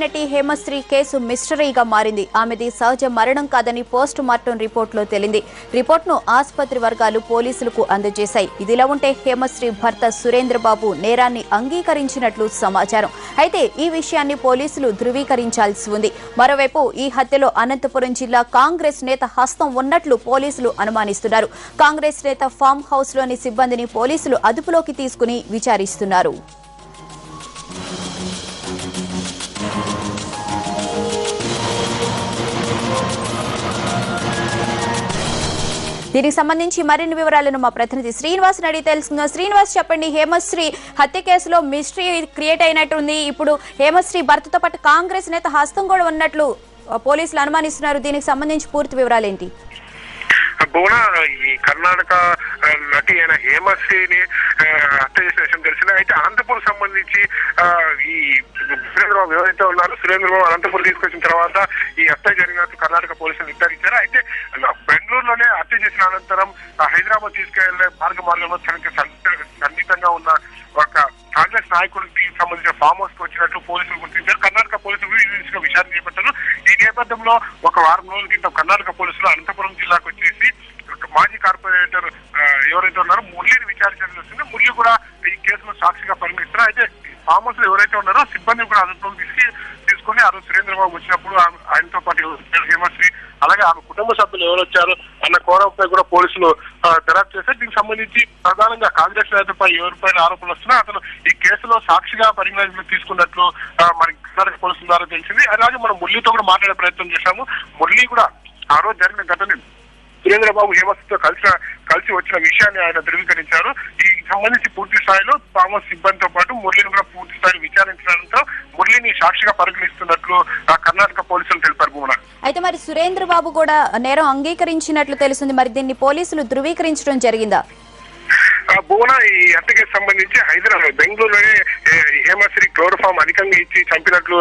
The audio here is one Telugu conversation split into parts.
నటి హేమశ్రీ కేసు మిస్టరీగా మారింది. ఆమెది సహజ మరణం కాదని పోస్ట్ మార్టం రిపోర్టులో తేలింది. రిపోర్టును ఆసుపత్రి వర్గాలు పోలీసులకు అందజేశాయి. ఇదిలా ఉంటే హేమశ్రీ భర్త సురేంద్రబాబు నేరాన్ని అంగీకరించినట్లు సమాచారం. అయితే ఈ విషయాన్ని పోలీసులు ధృవీకరించాల్సి ఉంది. మరోవైపు ఈ హత్యలో అనంతపురం జిల్లా కాంగ్రెస్ నేత హస్తం ఉన్నట్లు పోలీసులు అనుమానిస్తున్నారు. కాంగ్రెస్ నేత ఫామ్ హౌస్ లోని సిబ్బందిని పోలీసులు అదుపులోకి తీసుకుని విచారిస్తున్నారు. దీనికి సంబంధించి మరిన్ని వివరాలను మా ప్రతినిధి శ్రీనివాస్ అడిగి తెలుసుకుందాం. శ్రీనివాస్, చెప్పండి, హేమశ్రీ హత్య కేసులో మిస్టరీ క్రియేట్ అయినట్టుంది. ఇప్పుడు హేమశ్రీ భర్తతో పాటు కాంగ్రెస్ నేత హస్తం కూడా ఉన్నట్లు పోలీసులు అనుమానిస్తున్నారు. దీనికి సంబంధించి పూర్తి వివరాలు ఏంటి? బోనా ఈ కర్ణాటక నటి అయిన హేమశ్రీని హత్య చేసిన విషయం తెలిసింది. అయితే అనంతపురం సంబంధించి ఈ సురేంద్రబాబు ఎవరైతే ఉన్నారో సురేంద్రబాబు అనంతపురం తీసుకొచ్చిన తర్వాత ఈ హత్య జరిగినట్టు కర్ణాటక పోలీసులు నిర్ధారించారు. అయితే బెంగళూరులోనే హత్య చేసిన అనంతరం హైదరాబాద్ తీసుకెళ్లే మార్గంలో సన్నిహితంగా ఉన్న ఒక కాంగ్రెస్ నాయకుడికి సంబంధించిన ఫామ్ హౌస్ కి వచ్చినట్లు పోలీసులు గుర్తించారు. కర్ణాటక పోలీసులు విచారణ చేపట్టారు. ఈ నేపథ్యంలో ఒక వారం రోజుల క్రితం కర్ణాటక పోలీసులు అనంతపురం జిల్లాకు వచ్చేసి మాజీ కార్పొరేటర్ ఎవరైతే ఉన్నారో మురళిని విచారించాల్సి వస్తుంది. మురళి కూడా ఈ కేసులో సాక్షిగా పరిగణిస్తారు. అయితే ఫామ్ హౌస్ లో ఎవరైతే ఉన్నారో సిబ్బంది కూడా అదుపులోకి తీసుకుని ఆ రోజు సురేంద్రబాబు వచ్చినప్పుడు ఆయనతో పాటు హేమశ్రీ అలాగే ఆమె కుటుంబ సభ్యులు ఎవరు వచ్చారు అన్న కోణంపై కూడా పోలీసులు దర్యాప్తు చేశారు. దీనికి సంబంధించి ప్రధానంగా కాంగ్రెస్ నేతపై ఎవరిపైన ఆరోపణలు వస్తున్నా అతను ఈ కేసులో సాక్షిగా పరిగణలోకి తీసుకున్నట్లు మనకి కర్ణాటక పోలీసుల ద్వారా తెలిసింది. అలాగే మనం మురళితో కూడా మాట్లాడే ప్రయత్నం చేశాము. మురళి కూడా ఆ రోజు జరిగిన ఘటన సురేంద్రబాబు హేమశ్రీతో కలిసి వచ్చిన విషయాన్ని ఆయన ధృవీకరించారు. ఈ సంబంధించి పూర్తి స్థాయిలో థామస్ సిబ్బందితో పాటు మురళిని కూడా పూర్తి స్థాయిలో విచారించడంతో మురళిని సాక్షిగా పరిగణిస్తున్నట్లు కర్ణాటక పోలీసులు తెలిపారు. భూమన, అయితే మరి సురేంద్రబాబు కూడా నేరం అంగీకరించినట్లు తెలిసింది. మరి దీన్ని పోలీసులు ధృవీకరించడం జరిగిందా? భువన, ఈ హత్యకి సంబంధించి హైదరాబాద్ బెంగళూరులోనే హేమశ్రీ క్లోరోఫామ్ అధికంగా ఇచ్చి చంపినట్లు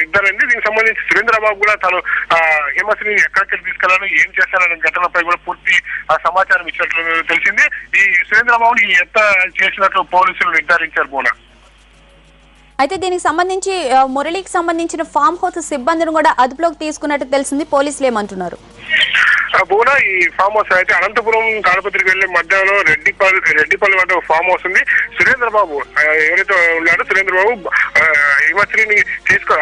నిర్ధారైంది. దీనికి సంబంధించి సురేంద్రబాబు కూడా తను హేమశ్రీని ఎక్కడికి తీసుకెళ్లాలో ఏం చేస్తారనే ఘటనపై కూడా పూర్తి సమాచారం ఇచ్చినట్లు తెలిసింది. ఈ సురేంద్రబాబుని ఈ హత్య చేసినట్లు పోలీసులు నిర్ధారించారు. భువన, అయితే దీనికి సంబంధించి మురళికి సంబంధించిన ఫామ్ హౌస్ సిబ్బందిని కూడా అదుపులోకి తీసుకున్నట్టు తెలిసింది. పోలీసులు ఏమంటున్నారు? భువన, ఈ ఫామ్ హౌస్ అయితే అనంతపురం తాడపత్రికి వెళ్లే మధ్యలో రెడ్డిపల్లి వద్ద ఫామ్ హౌస్ ఉంది. సురేంద్రబాబు ఎవరైతే ఉన్నారో సురేంద్రబాబు హేమశ్రీని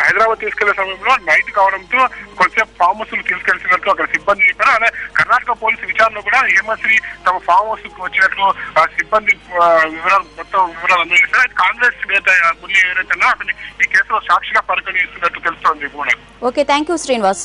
హైదరాబాద్ తీసుకెళ్లే సమయంలో నైట్ కావడంతో కొంచెం ఫామ్ హౌస్ తీసుకెళ్తున్నట్లు అక్కడ సిబ్బంది చెప్పారు. అలా కర్ణాటక పోలీసు విచారణలో కూడా హేమశ్రీ తమ ఫామ్ హౌస్ కు వచ్చినట్లు సిబ్బంది మొత్తం వివరాలు అందజేశారు. అయితే కాంగ్రెస్ నేత మురళి ఎవరైతే అతని ఈ కేసులో సాక్షిగా పరిగణిస్తున్నట్టు తెలుస్తోంది. భువన, ఓకే, థ్యాంక్ యూ శ్రీనివాస్.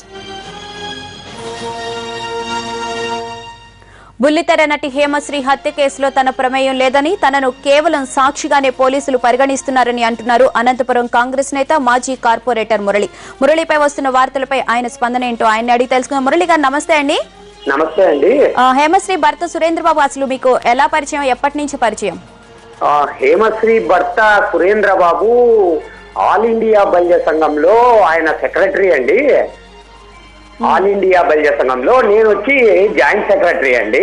బుల్లితెర నటి హేమశ్రీ హత్య కేసులో తన ప్రమేయం లేదని, తనను కేవలం సాక్షిగానే పోలీసులు పరిగణిస్తున్నారని అంటున్నారు అనంతపురం కాంగ్రెస్ నేత మాజీ కార్పొరేటర్ మురళి. మురళిపై వస్తున్న వార్తలపై ఆయన స్పందన ఏంటో ఆయన అడిగి తెలుసుకుందాం. మురళి గారు, నమస్తే అండి. నమస్తే అండి. హేమశ్రీ భర్త సురేంద్రబాబు అసలు మీకు ఎలా పరిచయం, ఎప్పటి నుంచి పరిచయం? హేమశ్రీ భర్త సురేంద్రబాబు ఆల్ ఇండియా బల్య సంఘంలో ఆయన సెక్రటరీ అండి. ఆల్ ఇండియా బల్య సంఘంలో నేను వచ్చి జాయింట్ సెక్రటరీ అండి.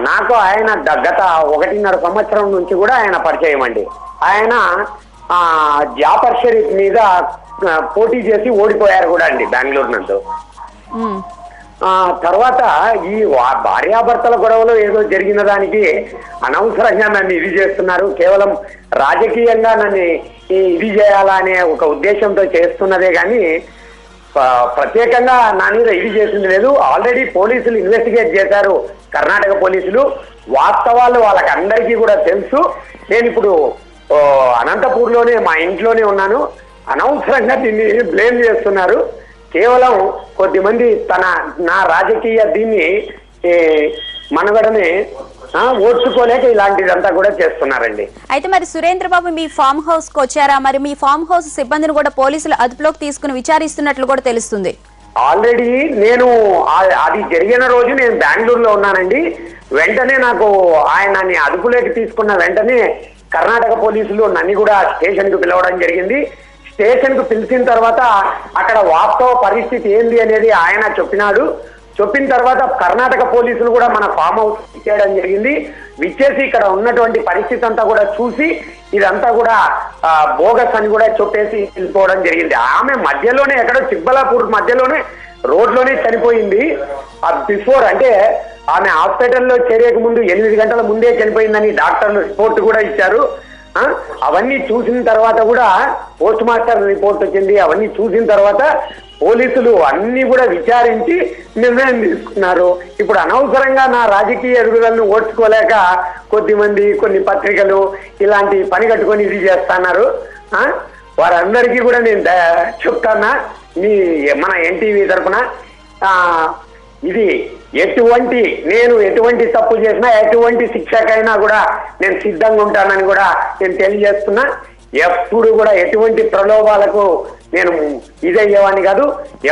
నాకు ఆయన గత 1.5 సంవత్సరం నుంచి కూడా ఆయన పరిచయం అండి. ఆయన జాఫర్ షరీఫ్ మీద పోటీ చేసి ఓడిపోయారు కూడా అండి బెంగళూరు నందు. తర్వాత ఈ భార్యాభర్తల గొడవలో ఏదో జరిగిన దానికి అనవసరంగా నన్ను ఇది చేస్తున్నారు, కేవలం రాజకీయంగా నన్ను ఇది చేయాలా అనే ఒక ఉద్దేశంతో చేస్తున్నదే కానీ ప్రత్యేకంగా నా మీద ఇది చేసింది లేదు. ఆల్రెడీ పోలీసులు ఇన్వెస్టిగేట్ చేశారు, కర్ణాటక పోలీసులు. వాస్తవాలు వాళ్ళకి అందరికీ కూడా తెలుసు. నేను ఇప్పుడు అనంతపూర్లోనే మా ఇంట్లోనే ఉన్నాను. అనవసరంగా దీన్ని బ్లేమ్ చేస్తున్నారు. కేవలం కొద్దిమంది నా రాజకీయ దీన్ని మనగడనే ఓర్చుకోలేక ఇలాంటిదంతా కూడా చేస్తున్నారండి. అయితే మరి సురేంద్రబాబు మీ ఫామ్ హౌస్ కు వచ్చారా? మరి మీ ఫామ్ హౌస్ సిబ్బందిని కూడా పోలీసులు అదుపులోకి తీసుకుని విచారిస్తున్నట్లు కూడా తెలుస్తుంది. ఆల్రెడీ నేను అది జరిగిన రోజు నేను బెంగళూరులో ఉన్నానండి. వెంటనే నాకు ఆయనని అదుపులోకి తీసుకున్న వెంటనే కర్ణాటక పోలీసులు నన్ను కూడా స్టేషన్ కు పిలవడం జరిగింది. స్టేషన్ కు పిలిచిన తర్వాత అక్కడ వాస్తవ పరిస్థితి ఏంది అనేది ఆయన చెప్పినాడు. చెప్పిన తర్వాత కర్ణాటక పోలీసులు కూడా మన ఫామ్ హౌస్ ఇచ్చేయడం జరిగింది. విచ్చేసి ఇక్కడ ఉన్నటువంటి పరిస్థితి అంతా కూడా చూసి ఇదంతా కూడా బోగస్ అని కూడా చెప్పేసి వెళ్ళిపోవడం జరిగింది. ఆమె మధ్యలోనే ఎక్కడో చిక్బలాపూర్ మధ్యలోనే రోడ్లోనే చనిపోయింది. బిఫోర్ అంటే ఆమె హాస్పిటల్లో చేరేక ముందు 8 గంటల ముందే చనిపోయిందని డాక్టర్లు రిపోర్ట్ కూడా ఇచ్చారు. అవన్నీ చూసిన తర్వాత కూడా పోస్ట్ మాస్టర్ రిపోర్ట్ వచ్చింది. అవన్నీ చూసిన తర్వాత పోలీసులు అన్ని కూడా విచారించి నిర్ణయం తీసుకున్నారు. ఇప్పుడు అనవసరంగా నా రాజకీయ ఎదుగుదలను ఓడ్చుకోలేక కొద్దిమంది కొన్ని పత్రికలు ఇలాంటి పని కట్టుకొని ఇది చేస్తున్నారు. వారందరికీ కూడా నేను చెప్తానా, మన ఎన్టీవీ తరఫున ఇది నేను ఎటువంటి తప్పు చేసినా ఎటువంటి శిక్షకైనా కూడా నేను సిద్ధంగా ఉంటానని కూడా నేను తెలియజేస్తున్నా. ఎప్పుడు కూడా ఎటువంటి ప్రలోభాలకు నేను ఇదయ్యేవాడిని కాదు.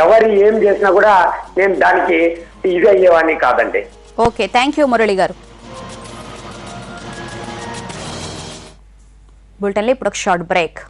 ఎవరు ఏం చేసినా కూడా నేను దానికి ఇదయ్యేవాడిని కాదండి. ఓకే, థ్యాంక్ యూ మురళి గారు. బులెటిన్లో ఇప్పుడు ఒక షార్ట్ బ్రేక్.